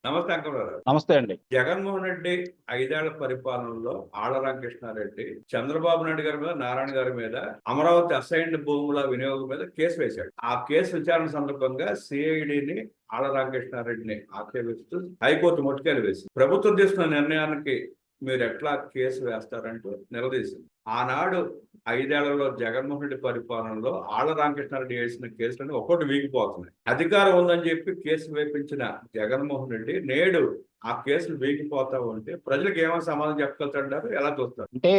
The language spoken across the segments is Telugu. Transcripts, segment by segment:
నమస్తే అంకగారు. నమస్తే అండి. జగన్మోహన్ రెడ్డి 5 ఏళ్ల పరిపాలనలో ఆళ్ల రామకృష్ణారెడ్డి చంద్రబాబు నాయుడు గారి మీద, నారాయణ గారి మీద అమరావతి అసైన్డ్ భూముల వినియోగం మీద కేసు వేశాడు. ఆ కేసు విచారణ సందర్భంగా సిఐడిని ఆళ్ల రామకృష్ణారెడ్డిని ఆక్షేపిస్తూ హైకోర్టు మొట్టికాయలు వేసింది. ప్రభుత్వం తీసుకున్న నిర్ణయానికి మీరు ఎట్లా కేసు వేస్తారంటూ నిలదీసింది. ఆనాడు 5 ఏళ్లలో జగన్మోహన్ రెడ్డి పరిపాలనలో ఆళ్ల రామకృష్ణారెడ్డి వేసిన కేసులన్నీ ఒక్కొక్కటి వీగిపోతున్నాయి. అధికారం ఉందని చెప్పి కేసు వేపించిన జగన్మోహన్ రెడ్డి నేడు ఆ కేసులు వీగిపోతా ఉంటే ప్రజలకు ఏమైనా సమాధానం చెప్పగలుగుతారు, ఎలా చూస్తారు? అంటే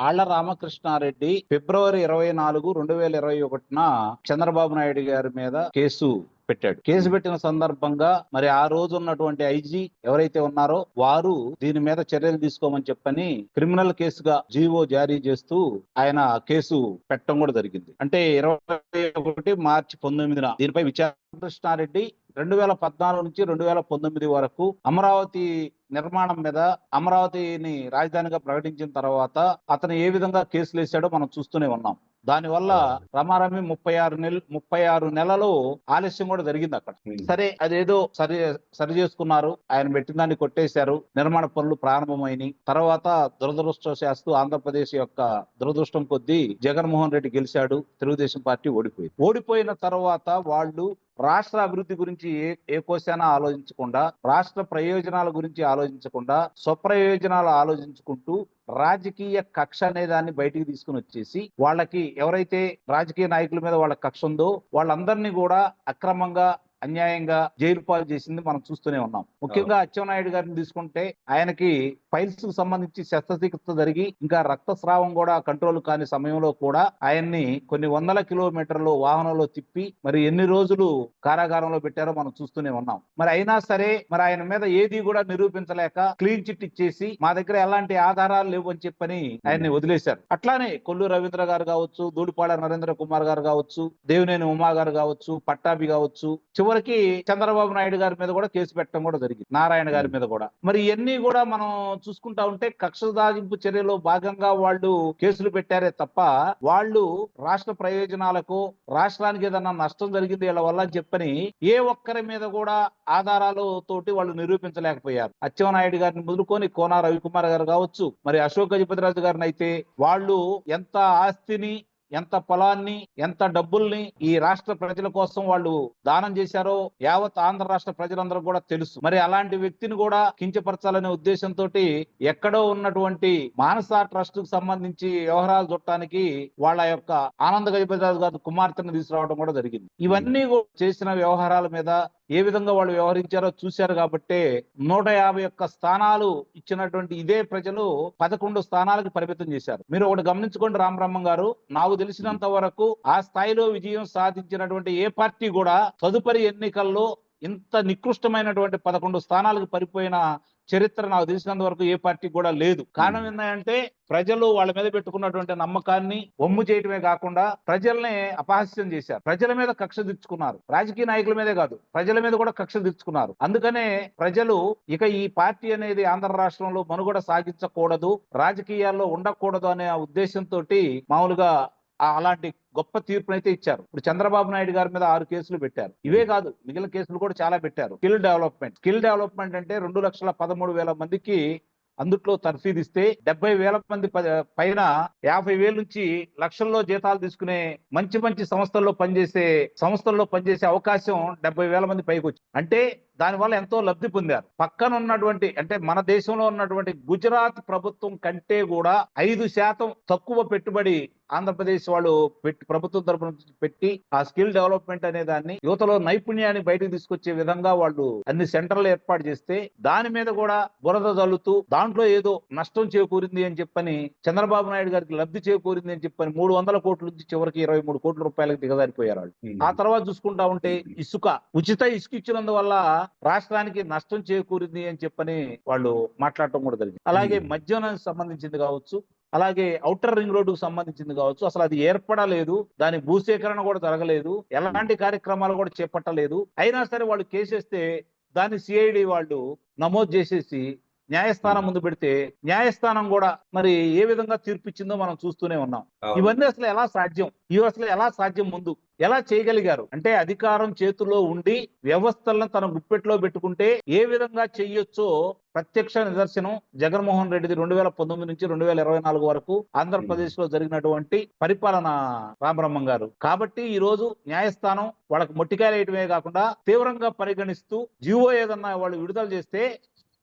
ఆళ్ల రామకృష్ణారెడ్డి ఫిబ్రవరి 24, 2021 చంద్రబాబు నాయుడు గారి మీద కేసు పెట్టాడు. కేసు పెట్టిన సందర్భంగా మరి ఆ రోజు ఉన్నటువంటి ఐజీ ఎవరైతే ఉన్నారో వారు దీని మీద చర్యలు తీసుకోమని చెప్పని క్రిమినల్ కేసుగా జీవో జారీ చేస్తూ ఆయన కేసు పెట్టడం కూడా జరిగింది. అంటే 21 మార్చి 19 దీనిపై విచారణ కృష్ణారెడ్డి 2014 నుంచి 2019 వరకు అమరావతి నిర్మాణం మీద, అమరావతిని రాజధానిగా ప్రకటించిన తర్వాత అతను ఏ విధంగా కేసులు వేసాడో మనం చూస్తూనే ఉన్నాం. దానివల్ల రమారమి 36 నెలలు ఆలస్యం కూడా జరిగింది అక్కడ. సరే, అదేదో సరి చేసుకున్నారు, ఆయన పెట్టిన దాన్ని కొట్టేశారు, నిర్మాణ పనులు ప్రారంభమైనవి. తర్వాత దురదృష్టవశాత్తు ఆంధ్రప్రదేశ్ యొక్క దురదృష్టం కొద్దీ జగన్మోహన్ రెడ్డి గెలిచాడు, తెలుగుదేశం పార్టీ ఓడిపోయింది. ఓడిపోయిన తర్వాత వాళ్ళు రాష్ట్ర అభివృద్ధి గురించి ఏ కోశాన ఆలోచించకుండా, రాష్ట్ర ప్రయోజనాల గురించి ఆలోచించకుండా, స్వప్రయోజనాలు ఆలోచించుకుంటూ రాజకీయ కక్ష అనే దాన్ని బయటికి తీసుకుని వచ్చేసి వాళ్ళకి ఎవరైతే రాజకీయ నాయకుల మీద వాళ్ళ కక్ష ఉందో వాళ్ళందరినీ కూడా అక్రమంగా, అన్యాయంగా జైలు పాలు చేసింది మనం చూస్తూనే ఉన్నాం. ముఖ్యంగా అచ్చెన్నాయుడు గారిని తీసుకుంటే ఆయనకి ఫైల్స్ కు సంబంధించి శస్త్రచికిత్స జరిగి ఇంకా రక్తస్రావం కూడా కంట్రోల్ కాని సమయంలో కూడా ఆయన్ని కొన్ని వందల కిలోమీటర్లు వాహనంలో తిప్పి మరి ఎన్ని రోజులు కారాగారంలో పెట్టారో మనం చూస్తూనే ఉన్నాం. మరి అయినా సరే మరి ఆయన మీద ఏది కూడా నిరూపించలేక క్లీన్ చిట్ ఇచ్చేసి మా దగ్గర ఎలాంటి ఆధారాలు లేవు అని చెప్పని ఆయన్ని వదిలేశారు. అట్లానే కొల్లు రవీంద్ర గారు కావచ్చు, ధూళిపాడ నరేంద్ర కుమార్ గారు కావచ్చు, దేవినేని ఉమా గారు కావచ్చు, పట్టాభి కావచ్చు, చివరికి చంద్రబాబు నాయుడు గారి మీద కూడా కేసు పెట్టడం కూడా జరిగింది, నారాయణ గారి మీద కూడా. మరి ఇవన్నీ కూడా మనం చూసుకుంటా ఉంటే కక్ష సాధింపు చర్యలో భాగంగా వాళ్ళు కేసులు పెట్టారే తప్ప వాళ్ళు రాష్ట్ర ప్రయోజనాలకు, రాష్ట్రానికి ఏదన్నా నష్టం జరిగింది వీళ్ళ వల్ల అని చెప్పని ఏ ఒక్కరి మీద కూడా ఆధారాలు తోటి వాళ్ళు నిరూపించలేకపోయారు. అచ్చెన్నాయుడు గారిని మొదలుకొని కోన రవికుమార్ గారు కావచ్చు, మరి అశోక్ గజపతిరాజు గారిని అయితే వాళ్ళు ఎంత ఆస్తిని, ఎంత పొలాన్ని, ఎంత డబ్బుల్ని ఈ రాష్ట్ర ప్రజల కోసం వాళ్ళు దానం చేశారో యావత్ ఆంధ్ర రాష్ట్ర ప్రజలందరూ కూడా తెలుసు. మరి అలాంటి వ్యక్తిని కూడా కించపరచాలనే ఉద్దేశంతో ఎక్కడో ఉన్నటువంటి మానస ట్రస్ట్ కు సంబంధించి వ్యవహారాలు చుట్టానికి వాళ్ళ యొక్క ఆనంద గజపతిరాజు గారి కుమార్తెను తీసుకురావడం కూడా జరిగింది. ఇవన్నీ చేసిన వ్యవహారాల మీద ఏ విధంగా వాళ్ళు వ్యవహరించారో చూశారు. కాబట్టి 151 స్థానాలు ఇచ్చినటువంటి ఇదే ప్రజలు 11 స్థానాలకు పరిమితం చేశారు. మీరు ఒకటి గమనించుకోండి రామబ్రహ్మం గారు, నాకు తెలిసినంత వరకు ఆ స్థాయిలో విజయం సాధించినటువంటి ఏ పార్టీ కూడా తదుపరి ఎన్నికల్లో ఇంత నికృష్టమైనటువంటి 11 స్థానాలకు పరిపోయిన చరిత్ర నాకు తెలిసినంత వరకు ఏ పార్టీ కూడా లేదు. కారణం ఏంటంటే ప్రజలు వాళ్ళ మీద పెట్టుకున్నటువంటి నమ్మకాన్ని వమ్ము చేయటమే కాకుండా ప్రజల్ని అపహాస్యం చేశారు, ప్రజల మీద కక్ష తీర్చుకున్నారు. రాజకీయ నాయకుల మీదే కాదు, ప్రజల మీద కూడా కక్ష తీర్చుకున్నారు. అందుకనే ప్రజలు ఇక ఈ పార్టీ అనేది ఆంధ్ర రాష్ట్రంలో మనుగడ సాగించకూడదు, రాజకీయాల్లో ఉండకూడదు అనే ఉద్దేశంతో మామూలుగా అలాంటి గొప్ప తీర్పునైతే ఇచ్చారు. ఇప్పుడు చంద్రబాబు నాయుడు గారి మీద 6 కేసులు పెట్టారు. ఇవే కాదు, మిగిలిన కేసులు కూడా చాలా పెట్టారు. స్కిల్ డెవలప్మెంట్ అంటే 2,13,000 మందికి అందుట్లో తర్ఫీదు ఇస్తే 70,000 మంది పైన 50,000 నుంచి లక్షల్లో జీతాలు తీసుకునే మంచి సంస్థల్లో పనిచేసే అవకాశం 70,000 మంది పైకి వచ్చింది. అంటే దానివల్ల ఎంతో లబ్ధి పొందారు. పక్కన ఉన్నటువంటి అంటే మన దేశంలో ఉన్నటువంటి గుజరాత్ ప్రభుత్వం కంటే కూడా 5% తక్కువ పెట్టుబడి ఆంధ్రప్రదేశ్ వాళ్ళు ప్రభుత్వం తరఫున పెట్టి ఆ స్కిల్ డెవలప్మెంట్ అనే దాన్ని, యువతలో నైపుణ్యాన్ని బయటకు తీసుకొచ్చే విధంగా వాళ్ళు అన్ని సెంటర్లు ఏర్పాటు చేస్తే దాని మీద కూడా బురద జల్లుతూ దాంట్లో ఏదో నష్టం చేకూరింది అని చెప్పని, చంద్రబాబు నాయుడు గారికి లబ్ధి చేకూరింది అని చెప్పని 300 కోట్ల నుంచి చివరికి 23 కోట్ల రూపాయలకు దిగజారిపోయారు వాళ్ళు. ఆ తర్వాత చూసుకుంటా ఉంటే ఉచిత ఇసుక ఇచ్చినందువల్ల రాష్ట్రానికి నష్టం చేకూరింది అని చెప్పని వాళ్ళు మాట్లాడటం కూడా జరిగింది. అలాగే మద్యానికి సంబంధించింది కావచ్చు, అలాగే ఔటర్ రింగ్ రోడ్డుకు సంబంధించింది కావచ్చు, అసలు అది ఏర్పడలేదు, దాని భూసేకరణ కూడా జరగలేదు, ఎలాంటి కార్యక్రమాలు కూడా చేపట్టలేదు. అయినా సరే వాళ్ళు కేసేస్తే దాన్ని సిఐడి వాళ్ళు నమోదు చేసేసి న్యాయస్థానం ముందు పెడితే న్యాయస్థానం కూడా మరి ఏ విధంగా తీర్పిచ్చిందో మనం చూస్తూనే ఉన్నాం. అవును. ఇవన్నీ అసలు ఎలా సాధ్యం? ఇవి అసలు ఎలా సాధ్యం? ముందు ఎలా చేయగలిగారు? అంటే అధికారం చేతిలో ఉండి వ్యవస్థలను తన గుప్పెట్లో పెట్టుకుంటే ఏ విధంగా చెయ్యొచ్చో ప్రత్యక్ష నిదర్శనం జగన్మోహన్ రెడ్డిది 2019 నుంచి 2024 వరకు ఆంధ్రప్రదేశ్ లో జరిగినటువంటి పరిపాలన రామబ్రహ్మం గారు. కాబట్టి ఈ రోజు న్యాయస్థానం వాళ్ళకి మొట్టికాయలు వేయటమే కాకుండా తీవ్రంగా పరిగణిస్తూ జీవో ఏదన్నా వాళ్ళు విడుదల చేస్తే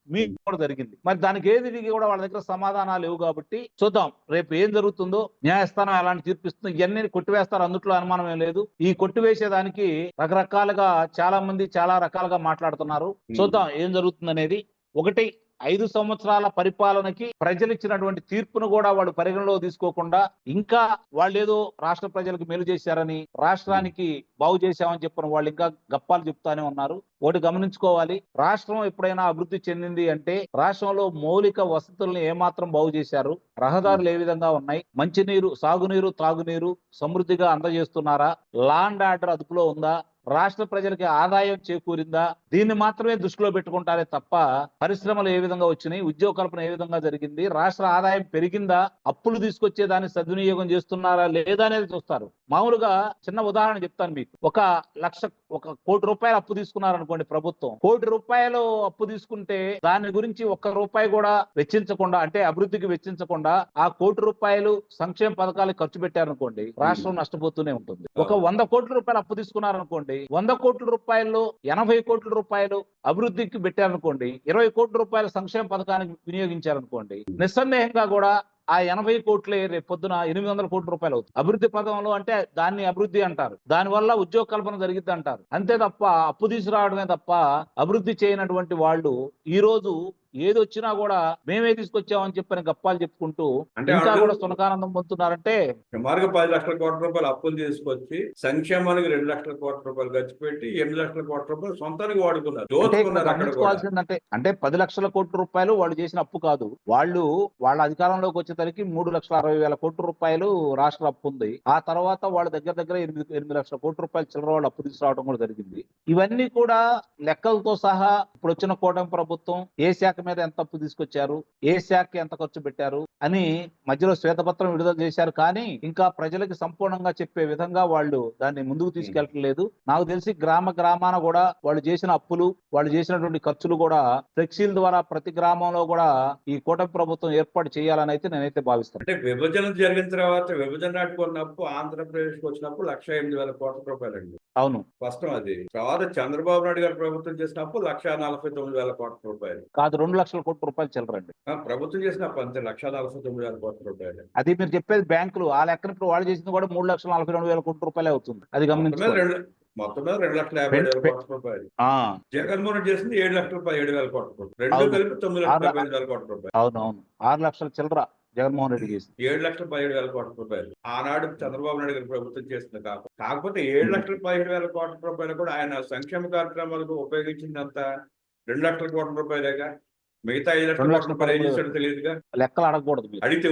మీకు కూడా జరిగింది. మరి దానికి ఏది కూడా వాళ్ళ దగ్గర సమాధానాలు లేవు. కాబట్టి చూద్దాం రేపు ఏం జరుగుతుందో, న్యాయస్థానం ఎలాంటి తీర్పిస్తుందో. ఇవన్నీ కొట్టివేస్తారు, అందుట్లో అనుమానం ఏం లేదు. ఈ కొట్టివేసేదానికి రకరకాలుగా చాలా మంది చాలా రకాలుగా మాట్లాడుతున్నారు. చూద్దాం ఏం జరుగుతుంది అనేది. ఒకటి, 5 సంవత్సరాల పరిపాలనకి ప్రజలు ఇచ్చినటువంటి తీర్పును కూడా వాళ్ళు పరిగణలో తీసుకోకుండా ఇంకా వాళ్ళు ఏదో రాష్ట్ర ప్రజలకు మేలు చేశారని, రాష్ట్రానికి బాగు చేశామని చెప్పిన వాళ్ళు ఇంకా గప్పాలు చెప్తానే ఉన్నారు. ఒకటి గమనించుకోవాలి, రాష్ట్రం ఎప్పుడైనా అభివృద్ధి చెందింది అంటే రాష్ట్రంలో మౌలిక వసతులను ఏమాత్రం బాగు చేశారు, రహదారులు ఏ విధంగా ఉన్నాయి, మంచినీరు, సాగునీరు, తాగునీరు సమృద్ధిగా అందజేస్తున్నారా, లా అండ్ ఆర్డర్ అదుపులో ఉందా, రాష్ట్ర ప్రజలకి ఆదాయం చేకూరిందా, దీన్ని మాత్రమే దృష్టిలో పెట్టుకుంటారే తప్ప పరిశ్రమలు ఏ విధంగా వచ్చినాయి, ఉద్యోగ కల్పన ఏ విధంగా జరిగింది, రాష్ట్ర ఆదాయం పెరిగిందా, అప్పులు తీసుకొచ్చే దాన్ని సద్వినియోగం చేస్తున్నారా లేదా అనేది చూస్తారు. మామూలుగా చిన్న ఉదాహరణ చెప్తాను మీకు. ఒక 1 కోటి రూపాయలు అప్పు తీసుకున్నారనుకోండి ప్రభుత్వం, 1 కోటి రూపాయలు అప్పు తీసుకుంటే దాని గురించి 1 రూపాయి కూడా వెచ్చించకుండా, అంటే అభివృద్ధికి వెచ్చించకుండా ఆ 1 కోటి రూపాయలు సంక్షేమ పథకాలకు ఖర్చు పెట్టారనుకోండి, రాష్ట్రం నష్టపోతూనే ఉంటుంది. ఒక 100 కోట్ల రూపాయలు అప్పు తీసుకున్నారనుకోండి, 100 కోట్ల రూపాయల్లో 80 కోట్ల రూపాయలు అభివృద్ధికి పెట్టారనుకోండి, 20 కోట్ల రూపాయలు సంక్షేమ పథకానికి వినియోగించారనుకోండి, నిస్సందేహంగా కూడా ఆ 80 కోట్లే రేపు పొద్దున 800 కోట్ల రూపాయలు అవుతుంది. అభివృద్ధి పథంలో అంటే దాన్ని అభివృద్ధి అంటారు, దానివల్ల ఉద్యోగ కల్పన జరిగిద్ది అంటారు. అంతే తప్ప అప్పు తీసుకురావడమే తప్ప అభివృద్ధి చేయనటువంటి వాళ్ళు ఈ రోజు ఏది వచ్చినా కూడా మేమే తీసుకొచ్చామని చెప్పని గప్పాలు చెప్పుకుంటూ అంటే ఇంకా వాళ్ళు కూడా సునకానందం పొందుతున్నారంటే సుమారుగా 10 లక్షల కోట్ల రూపాయలు అప్పులు తీసుకొచ్చి సంక్షేమానికి 2 లక్షల కోట్ల రూపాయలు ఖర్చు పెట్టి 8 లక్షల కోట్ల రూపాయలు సొంతానికి వాడుకున్నారు, అంటే ఇక్కడ దోచుకున్నారు అక్కడ కూడా. గమనించుకోవాల్సిందంటే, అంటే 10 లక్షల కోట్ల రూపాయలు వాళ్ళు చేసిన అప్పు కాదు. వాళ్ళ అధికారంలోకి వచ్చేసరికి 3,60,000 కోట్ల రూపాయలు రాష్ట్ర అప్పు ఉంది. ఆ తర్వాత వాళ్ళ దగ్గర 8 లక్షల కోట్ల రూపాయలు చిల్లర వాళ్ళు అప్పు తీసుకురావడం కూడా జరిగింది. ఇవన్నీ కూడా లెక్కలతో సహా ఇప్పుడు వచ్చిన కూటమి ప్రభుత్వం ఏ శాఖ మీద ఎంత అప్పు తీసుకొచ్చారు, ఏ శాఖకి ఎంత ఖర్చు పెట్టారు అని మధ్యలో శ్వేతపత్రం విడుదల చేశారు. కానీ ఇంకా ప్రజలకు సంపూర్ణంగా చెప్పే విధంగా వాళ్ళు దాన్ని ముందుకు తీసుకెళ్లట్లేదు. నాకు తెలిసి గ్రామాన కూడా వాళ్ళు చేసిన అప్పులు, వాళ్ళు చేసినటువంటి ఖర్చులు కూడా ఫ్లెక్సీల ద్వారా ప్రతి గ్రామంలో కూడా ఈ కూటమి ప్రభుత్వం ఏర్పాటు చేయాలని అయితే నేనైతే భావిస్తాను. అంటే విభజన జరిగిన తర్వాత విభజన నాటుకున్నప్పుడు ఆంధ్రప్రదేశ్ కు వచ్చినప్పుడు 1,08,000 కోట్ల రూపాయలు అండి. అవును, స్పష్టం అది. తర్వాత చంద్రబాబు నాయుడు గారు ప్రభుత్వం చేసినప్పుడు 1,49,000 కోట్ల రూపాయలు కాదు 2 లక్షల కోట్ల రూపాయలు చిల్లరండి. ప్రభుత్వం చేసినప్పుడు అంతే 1,49,000 కోట్ల రూపాయలు. అది మీరు చెప్పేది బ్యాంకులు, ఆ లెక్కన ఇప్పుడు వాళ్ళు చేసింది కూడా 3,42,000 కోట్ల రూపాయలే అవుతుంది. అది గమనించుకోవాలి. మొత్తం మీద 2,50,000 కోట్ల రూపాయలు. జగన్మోహన్ రెడ్డి చేసింది 7,17,000 కోట్ల రూపాయలు. రెండు కలిపి 9,70,000 కోట్ల రూపాయలు. అవునవును, 6 లక్షల చిల్లర జగన్మోహన్ రెడ్డి చేసింది. 7,17,000 కోట్ల రూపాయలు ఆనాడు చంద్రబాబు నాయుడు గారి ప్రభుత్వం చేస్తుంది. కాకపోతే 7,17,000 కోట్ల రూపాయలు కూడా ఆయన సంక్షేమ కార్యక్రమాలకు ఉపయోగించిందంత 2 లక్షల కోట్ల రూపాయలేగా. మిగతా 5 లక్షల కోట్ల రూపాయలు ఏం చేశాడో తెలియదుగా. లెక్కలు అడగకూడదు, అడిగితే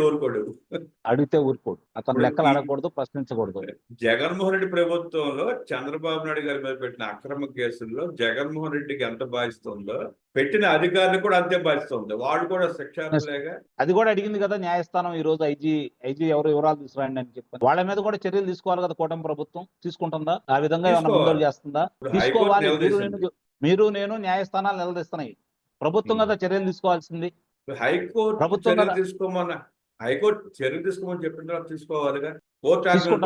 ఊరుకోడు. అతను లెక్కలు అడగకూడదు, ప్రశ్నించకూడదు. జగన్మోహన్ రెడ్డి ప్రభుత్వంలో చంద్రబాబు నాయుడు గారి మీద పెట్టిన అక్రమ కేసుల్లో జగన్మోహన్ రెడ్డికి ఎంత బాధిస్తుందో పెట్టిన అధికారులు కూడా అంతే బాధిస్తుంది. వాళ్ళు కూడా శిక్షార్హులేగా. అది కూడా అడిగింది కదా న్యాయస్థానం ఈ రోజు, ఐజీ ఎవరు వివరాలు తీసుకురండి అని చెప్పి. వాళ్ళ మీద కూడా చర్యలు తీసుకోవాలి కదా కూటమి ప్రభుత్వం. తీసుకుంటుందా? ఆ విధంగా ఏమైనా ముందడుగు చేస్తుందా? తీసుకోవాలి. మీరు నేను న్యాయస్థానాలు నిలదీస్తున్నాయి, ప్రభుత్వం కదా చర్యలు తీసుకోవాల్సింది. హైకోర్టు ప్రభుత్వం చర్యలు తీసుకోమన్నా, హైకోర్టు చర్యలు తీసుకోమని చెప్పిన తర్వాత తీసుకోవాలిగా. కోర్టు ఆజ్ఞను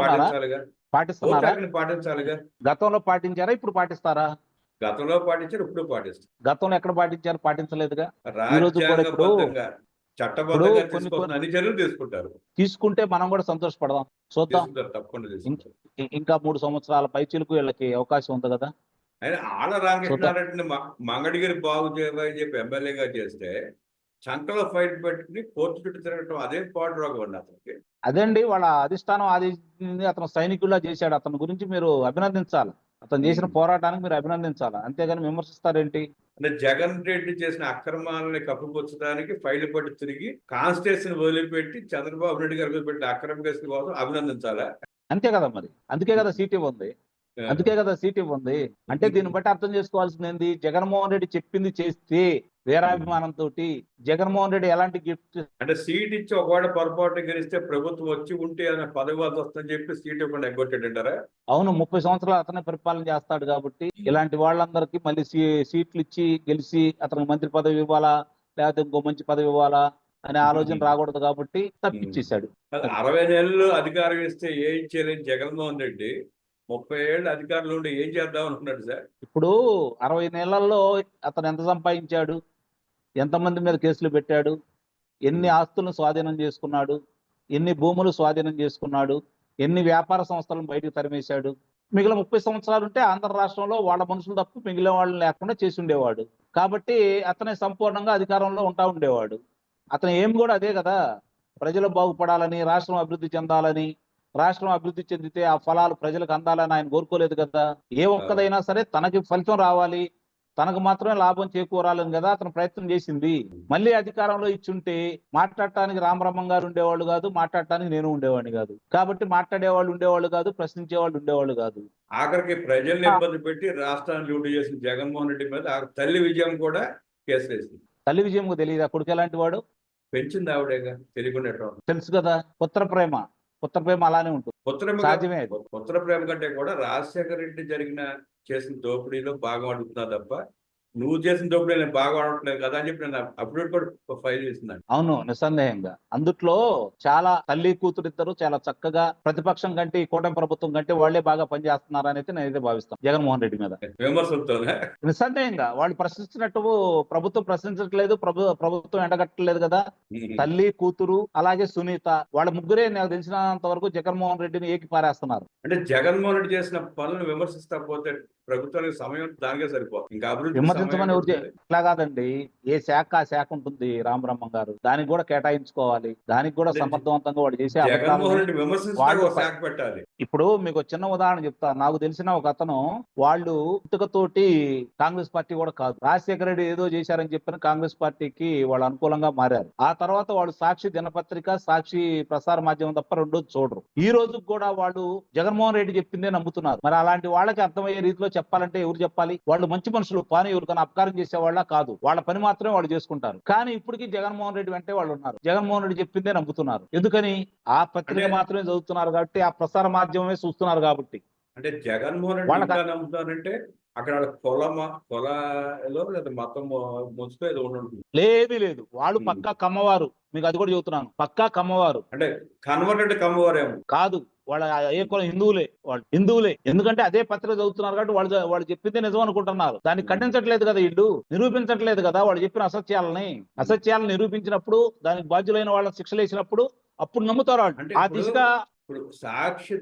పాటించాలిగా. గతంలో పాటించారా, ఇప్పుడు పాటిస్తారా? గతంలో పాటించారు, ఇప్పుడు పాటిస్తారు. గతంలో ఎక్కడ పాటించారు? పాటించలేదుగా. రాజ్యాంగబద్ధంగా చట్టబద్ధంగా అన్ని చర్యలు తీసుకుంటారు. తీసుకుంటే మనం కూడా సంతోషపడదాం. చూద్దాం. తప్పకుండా ఇంకా 3 సంవత్సరాల పైచిలకు వీళ్ళకి అవకాశం ఉంది కదా. అయినా ఆళ్ళ రామకృష్ణారెడ్డిని మంగళగిరి బాగు చేయమని చెప్పి ఎమ్మెల్యేగా చేస్తే చంకలో ఫైట్ పెట్టుకుని కోర్టు చుట్టూ తిరగటం అదేం పాటు రోగం అండి అతనికి. అదేండి వాళ్ళ అధిష్టానం ఆదేశించింది, అతను సైనికుల్లా చేశాడు. అతని గురించి మీరు అభినందించాలి, అతను చేసిన పోరాటానికి మీరు అభినందించాలి, అంతేగాని విమర్శిస్తారేంటి? అంటే జగన్ రెడ్డి చేసిన అక్రమాలని కప్పుపుచ్చడానికి ఫైల్ పట్టి తిరిగి కాన్స్టిట్యూషన్ వదిలిపెట్టి చంద్రబాబు నాయుడు గారి మీద పెట్టిన అక్రమ కేసుల కోసం అభినందించాలా? అంతే కదా మరి. అందుకే కదా సీట్ ఇవ్వండి. అంటే దీన్ని బట్టి అర్థం చేసుకోవాల్సింది ఏంది? జగన్మోహన్ రెడ్డి చెప్పింది చేస్తే వీరాభిమానంతో జగన్మోహన్ రెడ్డి ఎలాంటి గిఫ్ట్ అంటే సీట్ ఇచ్చి ఒకవేళ పొరపాటు గెలిస్తే ప్రభుత్వం వచ్చి ఉంటే ఏదైనా పదవి వస్తుందని చెప్పి సీట్ ఇవ్వకుండా ఎగ్గొట్టాడంటారా? అవును, 30 సంవత్సరాలు అతనే పరిపాలన చేస్తాడు కాబట్టి ఇలాంటి వాళ్ళందరికీ మళ్ళీ సీట్లు ఇచ్చి గెలిచి అతనికి మంత్రి పదవి ఇవ్వాలా లేకపోతే ఇంకో మంచి పదవి ఇవ్వాలా అనే ఆలోచన రాకూడదు కాబట్టి తప్పించేశాడు. 60 నెలలు అధికారం ఇస్తే ఏం చేయలేని జగన్మోహన్ రెడ్డి 30 ఏళ్ళు అధికారంలో ఉండి ఏం చేద్దాం అనుకున్నాడు సార్? ఇప్పుడు 60 నెలల్లో అతను ఎంత సంపాదించాడు, ఎంతమంది మీద కేసులు పెట్టాడు, ఎన్ని ఆస్తులను స్వాధీనం చేసుకున్నాడు, ఎన్ని భూములు స్వాధీనం చేసుకున్నాడు, ఎన్ని వ్యాపార సంస్థలను బయటకు తరిమేశాడు. మిగిలిన 30 సంవత్సరాలు ఉంటే ఆంధ్ర రాష్ట్రంలో వాళ్ళ మనుషులు తప్ప మిగిలిన వాళ్ళు లేకుండా చేసి ఉండేవాడు. కాబట్టి అతనే సంపూర్ణంగా అధికారంలో ఉండేవాడు. అతని ఏం కూడా అదే కదా, ప్రజలు బాగుపడాలని, రాష్ట్రం అభివృద్ధి చెందాలని, రాష్ట్రం అభివృద్ధి చెందితే ఆ ఫలాలు ప్రజలకు అందాలని ఆయన కోరుకోలేదు కదా. ఏ ఒక్కదైనా సరే తనకి ఫలితం రావాలి, తనకు మాత్రమే లాభం చేకూరాలని కదా అతను ప్రయత్నం చేసింది. మళ్ళీ అధికారంలో ఇచ్చుంటే మాట్లాడటానికి రామబ్రహ్మం గారు ఉండేవాళ్ళు కాదు, మాట్లాడటానికి నేను ఉండేవాడిని కాదు. కాబట్టి మాట్లాడేవాళ్ళు ఉండేవాళ్ళు కాదు, ప్రశ్నించేవాళ్ళు ఉండేవాళ్ళు కాదు. ఆఖరికి ప్రజల్ని ఇబ్బంది పెట్టి రాష్ట్రాన్ని లూటు చేసిన జగన్మోహన్ రెడ్డి మీద తల్లి విజయం కూడా కేసు వేసింది. తల్లి విజయం తెలియదు, ఆ కొడుకు ఎలాంటి వాడు పెంచింది ఆవిడేగా, తెలియకుండా ఎట్లా ఉంటుంది? తెలుసు కదా. పుత్ర ప్రేమ అలానే ఉంటుంది, సాధ్యమే. పుత్ర ప్రేమ కంటే కూడా రాజశేఖర రెడ్డి చేసిన దోపిడీలో భాగం అడుగుతున్నా తప్ప నువ్వు చేసిన దోపిడీ నేను బాగా ఆడట్లేదు కదా అని చెప్పి నేను అప్డేట్ కూడా ఫైల్ చేస్తున్నాను. అవును, నిస్సందేహంగా అందుట్లో చాలా తల్లి కూతురు ఇద్దరు చాలా చక్కగా ప్రతిపక్షం కంటే కూటమి ప్రభుత్వం కంటే వాళ్లే బాగా పనిచేస్తున్నారు అనేది నేనైతే భావిస్తాను జగన్మోహన్ రెడ్డి మీద. విమర్శలతోనే నిస్సందేహంగా వాళ్ళు ప్రశ్నించినట్టు ప్రభుత్వం ప్రశ్నించట్లేదు, ప్రభుత్వం ఎండగట్టలేదు కదా. తల్లి కూతురు అలాగే సునీత వాళ్ళ ముగ్గురే నాకు తెలిసినంత వరకు జగన్మోహన్ రెడ్డిని ఏకి పారేస్తున్నారు. అంటే జగన్మోహన్ రెడ్డి చేసిన పనులను విమర్శిస్తా పోతే ప్రభుత్వానికి సమయం దానికే సరిపోతుంది. ఇంకా అభివృద్ధి విమర్శించమని ఇట్లా కాదండి, ఏ శాఖ ఆ శాఖ ఉంటుంది రామబ్రహ్మం గారు, దానికి కూడా కేటాయించుకోవాలి, దానికి కూడా సమర్థవంతంగా వాడు చేసే పెట్టాలి. ఇప్పుడు మీకు చిన్న ఉదాహరణ చెప్తా. నాకు తెలిసిన ఒక అతను వాళ్ళు పుట్టుకతోటి కాంగ్రెస్ పార్టీ కూడా కాదు, రాజశేఖర రెడ్డి ఏదో చేశారని చెప్పిన కాంగ్రెస్ పార్టీకి వాళ్ళు అనుకూలంగా మారారు. ఆ తర్వాత వాళ్ళు సాక్షి దినపత్రిక, సాక్షి ప్రసార మాధ్యమం తప్ప రెండోది చూడరు. ఈ రోజు కూడా వాళ్ళు జగన్మోహన్ రెడ్డి చెప్పిందే నమ్ముతున్నారు. మరి అలాంటి వాళ్ళకి అర్థమయ్యే రీతిలో చెప్పాలంటే ఎవరు చెప్పాలి? వాళ్ళు మంచి మనుషులు, కానీ ఎవరికైనా అపకారం చేసేవాళ్ళ కాదు, వాళ్ళ పని మాత్రమే వాళ్ళు చేసుకుంటారు. కానీ ఇప్పటికీ జగన్మోహన్ రెడ్డి వెంటే వాళ్ళు ఉన్నారు, జగన్మోహన్ రెడ్డి చెప్పిందే నమ్ముతున్నారు. ఎందుకని? ఆ పత్రిక మాత్రమే చదువుతున్నారు కాబట్టి, ఆ ప్రసార మాధ్యమమే చూస్తున్నారు కాబట్టి. అంటే జగన్మోహన్ రెడ్డి నమ్ముతారంటే అక్కడ కొలలో లేదా మతం ముసుగు ఏదో ఉంటుంది. లేదు, వాళ్ళు పక్కా కమ్మవారు, మీకు అది కూడా చెబుతున్నాను, పక్కా కమ్మవారు. అంటే కన్వర్టెడ్ కమ్మవారేమో కాదు, వాళ్ళ ఏ కులం హిందువులే. ఎందుకంటే అదే పత్రిక చదువుతున్నారు కాబట్టి వాళ్ళు చెప్పిందే నిజం అనుకుంటున్నారు. దాన్ని ఖండించట్లేదు కదా, వీళ్ళు నిరూపించట్లేదు కదా. వాళ్ళు చెప్పిన అసత్యాలను నిరూపించినప్పుడు, దానికి బాధ్యులైన వాళ్ళని శిక్షలు వేసినప్పుడు అప్పుడు నమ్ముతారు వాళ్ళు. ఆ దిశగా ఇప్పుడు సాక్షి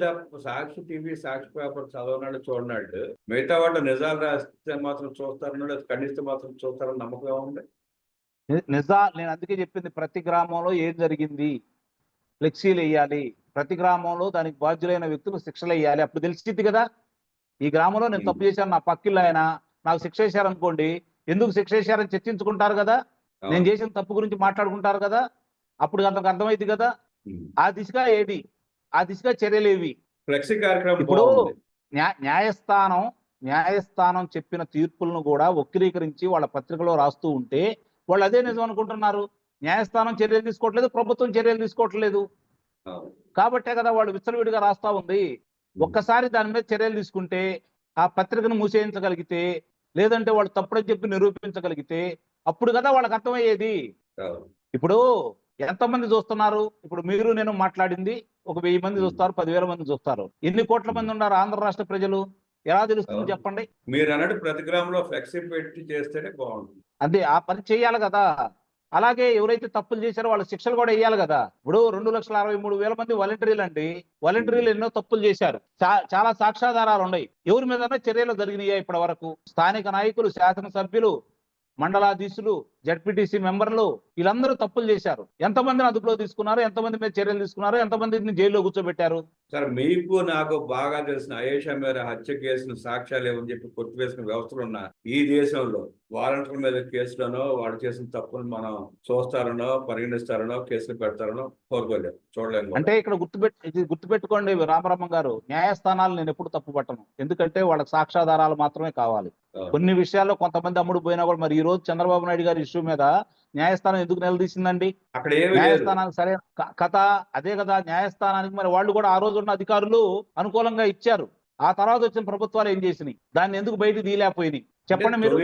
టీవీ, సాక్షి పేపర్ చదవనాడు చూడనాడు, మిగతా వాళ్ళు నిజాలు రాస్తే మాత్రం చూస్తారన్నాడు, ఖండిస్తే మాత్రం చూస్తారని నమ్మకం ఉంది. నేను అందుకే చెప్పింది, ప్రతి గ్రామంలో ఏం జరిగింది ఫ్లెక్సీలు వేయాలి, ప్రతి గ్రామంలో దానికి బాధ్యులైన వ్యక్తులు శిక్షలు వేయాలి. అప్పుడు తెలిసింది కదా, ఈ గ్రామంలో నేను తప్పు చేశాను, నా పక్కిళ్ళు ఆయన నాకు శిక్ష వేశారనుకోండి, ఎందుకు శిక్ష వేశారని చర్చించుకుంటారు కదా, నేను చేసిన తప్పు గురించి మాట్లాడుకుంటారు కదా, అప్పుడు అంతకు అర్థమైంది కదా. ఆ దిశగా చర్యలేవి. ఇప్పుడు న్యాయస్థానం చెప్పిన తీర్పులను కూడా వక్రీకరించి వాళ్ళ పత్రికలో రాస్తూ ఉంటే వాళ్ళు అదే నిజం అనుకుంటున్నారు. న్యాయస్థానం చర్యలు తీసుకోవట్లేదు, ప్రభుత్వం చర్యలు తీసుకోవట్లేదు. కాబట్టే కదా వాళ్ళు విచ్చలవిడిగా రాస్తా ఉంది. ఒక్కసారి దాని మీద చర్యలు తీసుకుంటే, ఆ పత్రికను మూసేయించగలిగితే, లేదంటే వాళ్ళు తప్పుడని చెప్పి నిరూపించగలిగితే అప్పుడు కదా వాళ్ళకి అర్థమయ్యేది. ఇప్పుడు ఎంతమంది చూస్తున్నారు? ఇప్పుడు మీరు నేను మాట్లాడింది ఒక 1000 మంది చూస్తారు, 10,000 మంది చూస్తారు. ఎన్ని కోట్ల మంది ఉన్నారు ఆంధ్ర రాష్ట్ర ప్రజలు? ఎలా తెలుస్తుంది చెప్పండి? మీరు అన్నట్టు ప్రతి గ్రామంలో ఫ్లెక్సీ పెట్టి చేస్తేనే బాగుంటుంది. అదే ఆ పని చేయాలి కదా. అలాగే ఎవరైతే తప్పులు చేశారో వాళ్ళ శిక్షలు కూడా వేయాలి కదా. ఇప్పుడు 2,63,000 మంది వాలంటీర్లు అండి, వాలంటీర్లు ఎన్నో తప్పులు చేశారు, చాలా సాక్ష్యాధారాలు ఉన్నాయి. ఎవరి మీద చర్యలు జరిగినాయా ఇప్పటి వరకు? స్థానిక నాయకులు, శాసనసభ్యులు, మండలాధీశులు, జడ్పీటీసీ మెంబర్లు వీళ్ళందరూ తప్పులు చేశారు. ఎంతమందిని అదుపులో తీసుకున్నారు, ఎంతమంది మీద చర్యలు తీసుకున్నారు, ఎంతమందిని జైల్లో కూర్చోబెట్టారు? సార్, మీకు నాకు బాగా తెలిసిన అయేషా మేర హత్య కేసును సాక్ష్యాలు ఏమని చెప్పి కొట్టివేసిన వ్యవస్థలు ఉన్న ఈ దేశంలో వాలంటీర్ల మీద కేసులను, వాడు చేసిన తప్పును మనం చూస్తారనో పరిగణిస్తారనో కేసులు పెడతారనో కోరుకోలేదు, చూడలేము. అంటే ఇక్కడ గుర్తుపెట్టుకోండి రామబ్రహ్మం గారు, న్యాయస్థానాలు నేను ఎప్పుడు తప్పు పట్టను. ఎందుకంటే వాళ్ళకి సాక్ష్యాధారాలు మాత్రమే కావాలి. కొన్ని విషయాల్లో కొంతమంది అమ్ముడు పోయినా కూడా, మరి ఈ రోజు చంద్రబాబు నాయుడు గారు ఇష్యూ ఇష్యూ మీద న్యాయస్థానం ఎందుకు నిలదీసిందండి? అక్కడ ఏమీ లేదు. న్యాయస్థానానికి సరైన కథ అదే కదా. న్యాయస్థానానికి మరి వాళ్ళు కూడా ఆ రోజు ఉన్న అధికారులు అనుకూలంగా ఇచ్చారు. ఆ తర్వాత వచ్చిన ప్రభుత్వాలు ఏం చేసినాయి? దాన్ని ఎందుకు బయటకు తీయలేకపోయినాయి చెప్పండి మీరు?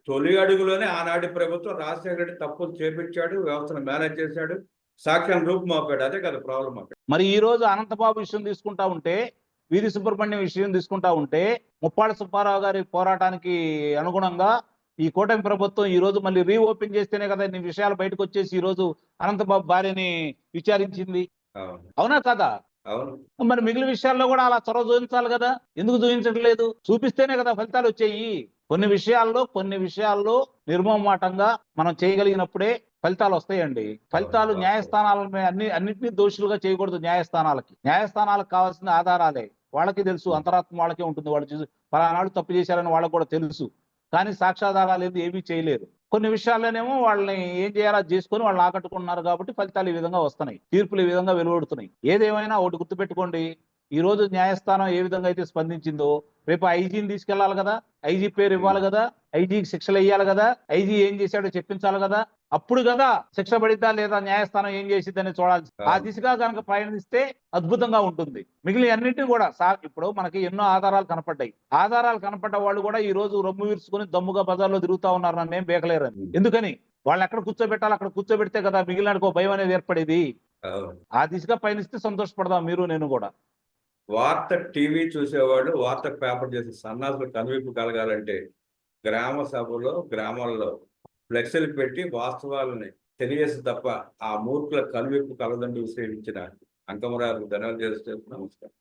తొలి అడుగులోనే ఆనాటి ప్రభుత్వం రాజశేఖర రెడ్డి తప్పులు చేపించాడు, వ్యవస్థను మేనేజ్ చేశాడు, సాక్ష్యాన్ని రూపుమాపాడు. అదే కదా ప్రాబ్లం అక్కడ. మరి ఈ రోజు అనంతబాబు విషయం తీసుకుంటా ఉంటే, వీరి సుబ్రహ్మణ్యం విషయం తీసుకుంటా ఉంటే, ముప్పాళ్ళ సుబ్బారావు గారి పోరాటానికి అనుగుణంగా ఈ కూటమి ప్రభుత్వం ఈ రోజు మళ్ళీ రీఓపెన్ చేస్తేనే కదా ఇన్ని విషయాలు బయటకు వచ్చేసి ఈ రోజు అనంతబాబు భార్యని విచారించింది. అవును, అవునా కదా? అవును. మరి మిగిలిన విషయాల్లో కూడా అలా చొరవ చూపించాలి కదా. ఎందుకు చూపించట్లేదు? చూపిస్తేనే కదా ఫలితాలు వచ్చాయి. కొన్ని విషయాల్లో నిర్మమాటంగా మనం చేయగలిగినప్పుడే ఫలితాలు వస్తాయండి. ఫలితాలు అవును, న్యాయస్థానాల అన్నింటినీ దోషులుగా చేయకూడదు. న్యాయస్థానాలకు కావాల్సిన ఆధారాలే. వాళ్ళకి తెలుసు, అంతరాత్మ వాళ్ళకే ఉంటుంది. వాళ్ళు చూసి ఫలానాడు తప్పు చేశారని వాళ్ళకి కూడా తెలుసు. కానీ సాక్ష్యాధారాలు ఏమీ చేయలేరు. కొన్ని విషయాల్లోనేమో వాళ్ళని ఏం చేయాలో అది చేసుకొని వాళ్ళు ఆకట్టుకున్నారు కాబట్టి ఫలితాలు ఈ విధంగా వస్తున్నాయి, తీర్పులు ఈ విధంగా వెలువడుతున్నాయి. ఏదేమైనా ఒకటి గుర్తుపెట్టుకోండి, ఈ రోజు న్యాయస్థానం ఏ విధంగా అయితే స్పందించిందో రేపు ఐజీని తీసుకెళ్లాలి కదా, ఐజీ పేరు ఇవ్వాలి కదా, ఐజీకి శిక్షలు వేయాలి కదా, ఐజీ ఏం చేశాడో చెప్పించాలి కదా. అప్పుడు కదా శిక్ష పడిద్దా లేదా, న్యాయస్థానం ఏం చేసిద్దని చూడాలి. ఆ దిశగా కనుక ప్రయాణిస్తే అద్భుతంగా ఉంటుంది. మిగిలిన అన్నింటినీ కూడా ఇప్పుడు మనకి ఎన్నో ఆధారాలు కనపడ్డాయి. ఆధారాలు కనపడ్డ వాళ్ళు కూడా ఈ రోజు రొమ్ము విరుచుకుని దమ్ముగా బజార్లో తిరుగుతా ఉన్నారు, నన్ను ఏం బేకలేరని. ఎందుకని? వాళ్ళు ఎక్కడ కూర్చోబెట్టాలి అక్కడ కూర్చోబెడితే కదా మిగిలిన భయం అనేది ఏర్పడేది. ఆ దిశగా పయనిస్తే సంతోషపడదాం మీరు నేను కూడా. వార్త టీవీ చూసేవాళ్ళు, వార్త పేపర్ చేసే సన్నాసులు కనువిప్పు కలగాలంటే గ్రామ సభలో, గ్రామాల్లో ఫ్లెక్సీలు పెట్టి వాస్తవాలని తెలియజేసి తప్ప ఆ మూర్ఖుల కనువిప్పు కలదండి విశ్లేషించిన అంకమరాజు ధన్యవాదాలు చేస్తున్నాం. నమస్కారం.